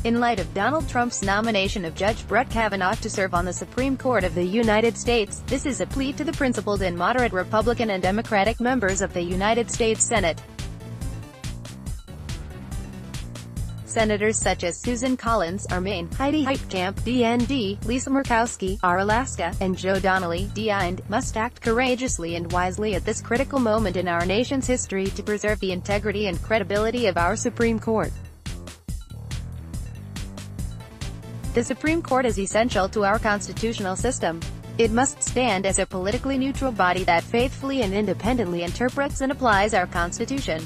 In light of Donald Trump's nomination of Judge Brett Kavanaugh to serve on the Supreme Court of the United States, this is a plea to the principled and moderate Republican and Democratic members of the United States Senate. Senators such as Susan Collins, R. Maine, Heidi Heitkamp, DND, Lisa Murkowski, R. Alaska, and Joe Donnelly, DIND, must act courageously and wisely at this critical moment in our nation's history to preserve the integrity and credibility of our Supreme Court. The Supreme Court is essential to our constitutional system. It must stand as a politically neutral body that faithfully and independently interprets and applies our Constitution.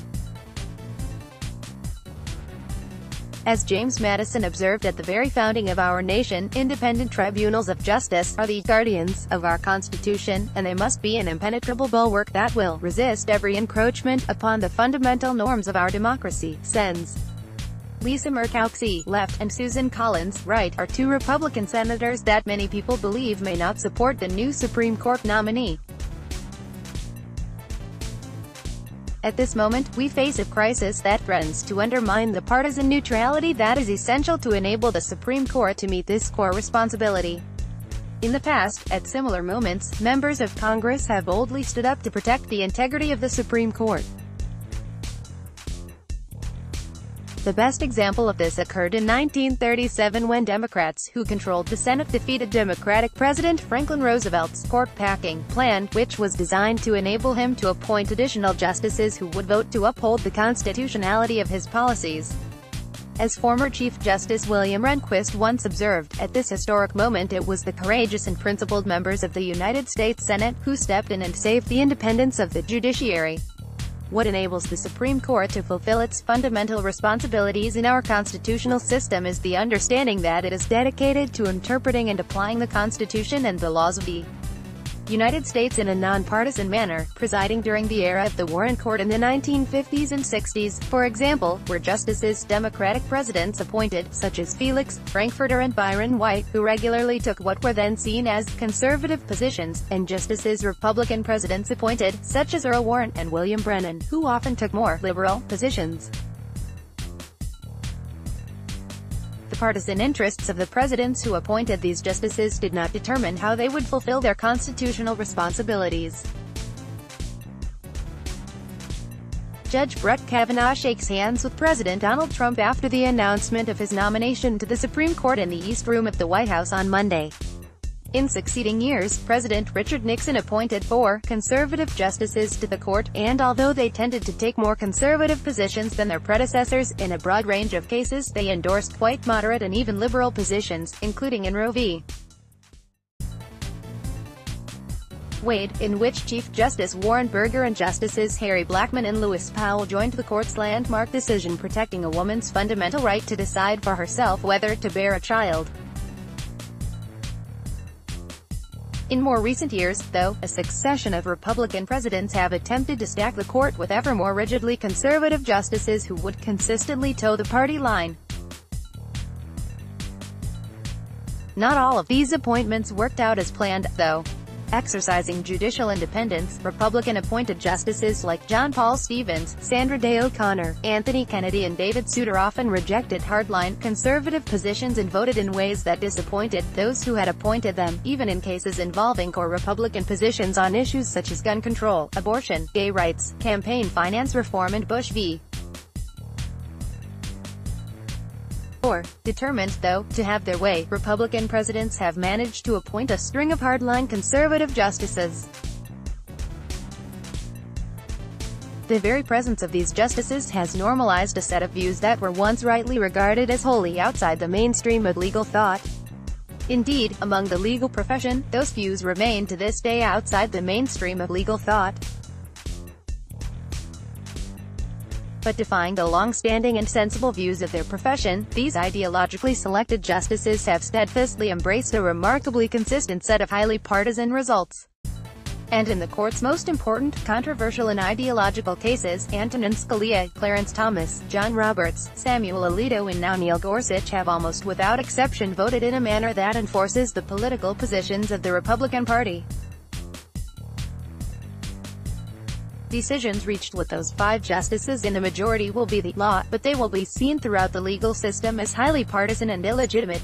As James Madison observed at the very founding of our nation, independent tribunals of justice are the guardians of our Constitution, and they must be an impenetrable bulwark that will resist every encroachment upon the fundamental norms of our democracy. Sens. Lisa Murkowski, left, and Susan Collins, right, are two Republican senators that many people believe may not support the new Supreme Court nominee. At this moment, we face a crisis that threatens to undermine the partisan neutrality that is essential to enable the Supreme Court to meet this core responsibility. In the past, at similar moments, members of Congress have boldly stood up to protect the integrity of the Supreme Court. The best example of this occurred in 1937 when Democrats, who controlled the Senate, defeated Democratic President Franklin Roosevelt's court-packing plan, which was designed to enable him to appoint additional justices who would vote to uphold the constitutionality of his policies. As former Chief Justice William Rehnquist once observed, at this historic moment it was the courageous and principled members of the United States Senate who stepped in and saved the independence of the judiciary. What enables the Supreme Court to fulfill its fundamental responsibilities in our constitutional system is the understanding that it is dedicated to interpreting and applying the Constitution and the laws of the United States in a nonpartisan manner. Presiding during the era of the Warren Court in the 1950s and 60s, for example, were justices Democratic presidents appointed, such as Felix Frankfurter and Byron White, who regularly took what were then seen as conservative positions, and justices Republican presidents appointed, such as Earl Warren and William Brennan, who often took more liberal positions. The partisan interests of the presidents who appointed these justices did not determine how they would fulfill their constitutional responsibilities. Judge Brett Kavanaugh shakes hands with President Donald Trump after the announcement of his nomination to the Supreme Court in the East Room of the White House on Monday. In succeeding years, President Richard Nixon appointed 4 conservative justices to the court, and although they tended to take more conservative positions than their predecessors, in a broad range of cases they endorsed quite moderate and even liberal positions, including in Roe v. Wade, in which Chief Justice Warren Burger and Justices Harry Blackmun and Lewis Powell joined the court's landmark decision protecting a woman's fundamental right to decide for herself whether to bear a child. In more recent years, though, a succession of Republican presidents have attempted to stack the court with ever more rigidly conservative justices who would consistently toe the party line. Not all of these appointments worked out as planned, though. Exercising judicial independence, Republican-appointed justices like John Paul Stevens, Sandra Day O'Connor, Anthony Kennedy and David Souter often rejected hardline, conservative positions and voted in ways that disappointed those who had appointed them, even in cases involving core Republican positions on issues such as gun control, abortion, gay rights, campaign finance reform and Bush v. Determined, though, to have their way, Republican presidents have managed to appoint a string of hardline conservative justices. The very presence of these justices has normalized a set of views that were once rightly regarded as wholly outside the mainstream of legal thought. Indeed, among the legal profession, those views remain to this day outside the mainstream of legal thought. But defying the long-standing and sensible views of their profession, these ideologically selected justices have steadfastly embraced a remarkably consistent set of highly partisan results. And in the court's most important, controversial and ideological cases, Antonin Scalia, Clarence Thomas, John Roberts, Samuel Alito and now Neil Gorsuch have almost without exception voted in a manner that enforces the political positions of the Republican Party. Decisions reached with those 5 justices in the majority will be the law, but they will be seen throughout the legal system as highly partisan and illegitimate.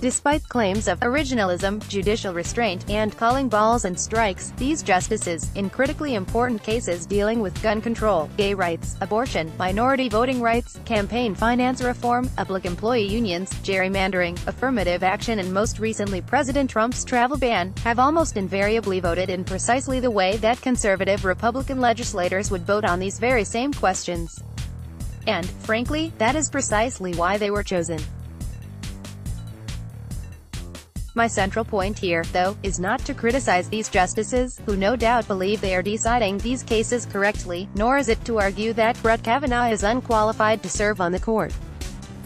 Despite claims of originalism, judicial restraint, and calling balls and strikes, these justices, in critically important cases dealing with gun control, gay rights, abortion, minority voting rights, campaign finance reform, public employee unions, gerrymandering, affirmative action and most recently President Trump's travel ban, have almost invariably voted in precisely the way that conservative Republican legislators would vote on these very same questions. And, frankly, that is precisely why they were chosen. My central point here, though, is not to criticize these justices, who no doubt believe they are deciding these cases correctly, nor is it to argue that Brett Kavanaugh is unqualified to serve on the court.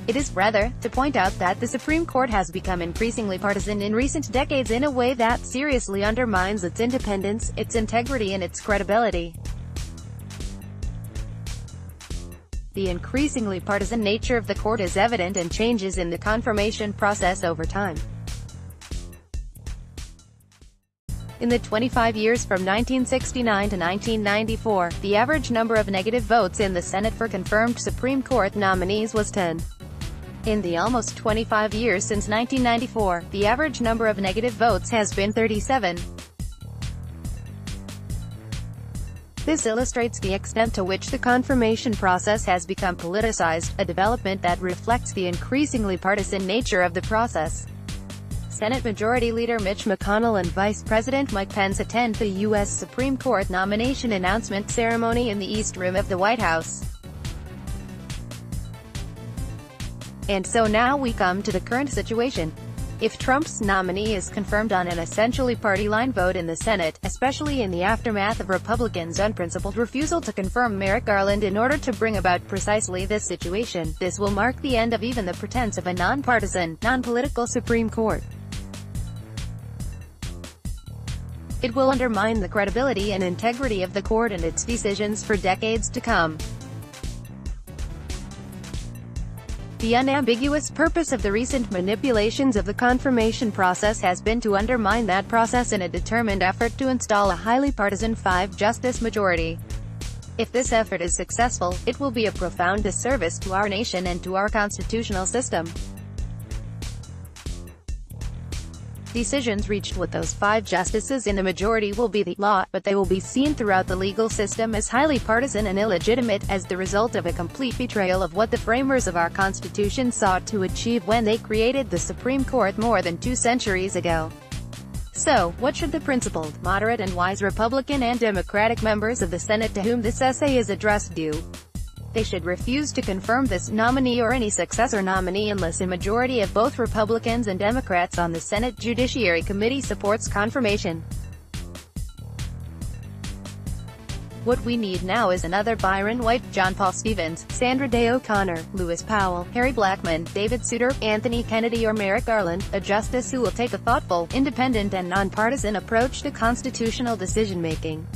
It is, rather, to point out that the Supreme Court has become increasingly partisan in recent decades in a way that seriously undermines its independence, its integrity and its credibility. The increasingly partisan nature of the court is evident in changes in the confirmation process over time. In the 25 years from 1969 to 1994, the average number of negative votes in the Senate for confirmed Supreme Court nominees was 10. In the almost 25 years since 1994, the average number of negative votes has been 37. This illustrates the extent to which the confirmation process has become politicized, a development that reflects the increasingly partisan nature of the process. Senate Majority Leader Mitch McConnell and Vice President Mike Pence attend the U.S. Supreme Court nomination announcement ceremony in the East Room of the White House. And so now we come to the current situation. If Trump's nominee is confirmed on an essentially party-line vote in the Senate, especially in the aftermath of Republicans' unprincipled refusal to confirm Merrick Garland in order to bring about precisely this situation, this will mark the end of even the pretense of a non-partisan, non-political Supreme Court. It will undermine the credibility and integrity of the court and its decisions for decades to come. The unambiguous purpose of the recent manipulations of the confirmation process has been to undermine that process in a determined effort to install a highly partisan 5-justice majority. If this effort is successful, it will be a profound disservice to our nation and to our constitutional system. Decisions reached with those 5 justices in the majority will be the law, but they will be seen throughout the legal system as highly partisan and illegitimate, as the result of a complete betrayal of what the framers of our Constitution sought to achieve when they created the Supreme Court more than 2 centuries ago. So, what should the principled, moderate and wise Republican and Democratic members of the Senate to whom this essay is addressed do? They should refuse to confirm this nominee or any successor nominee unless a majority of both Republicans and Democrats on the Senate Judiciary Committee supports confirmation. What we need now is another Byron White, John Paul Stevens, Sandra Day O'Connor, Lewis Powell, Harry Blackmun, David Souter, Anthony Kennedy or Merrick Garland, a justice who will take a thoughtful, independent and nonpartisan approach to constitutional decision-making.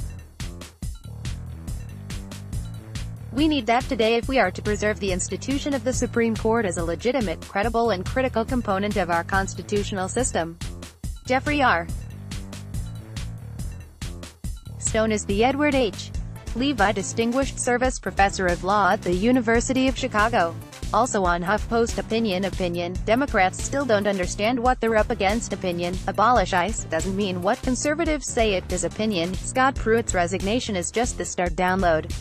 We need that today if we are to preserve the institution of the Supreme Court as a legitimate, credible and critical component of our constitutional system. Jeffrey R. Stone is the Edward H. Levi Distinguished Service Professor of Law at the University of Chicago. Also on HuffPost Opinion, Democrats still don't understand what they're up against. Abolish ICE doesn't mean what conservatives say it does. Scott Pruitt's resignation is just the start. Download.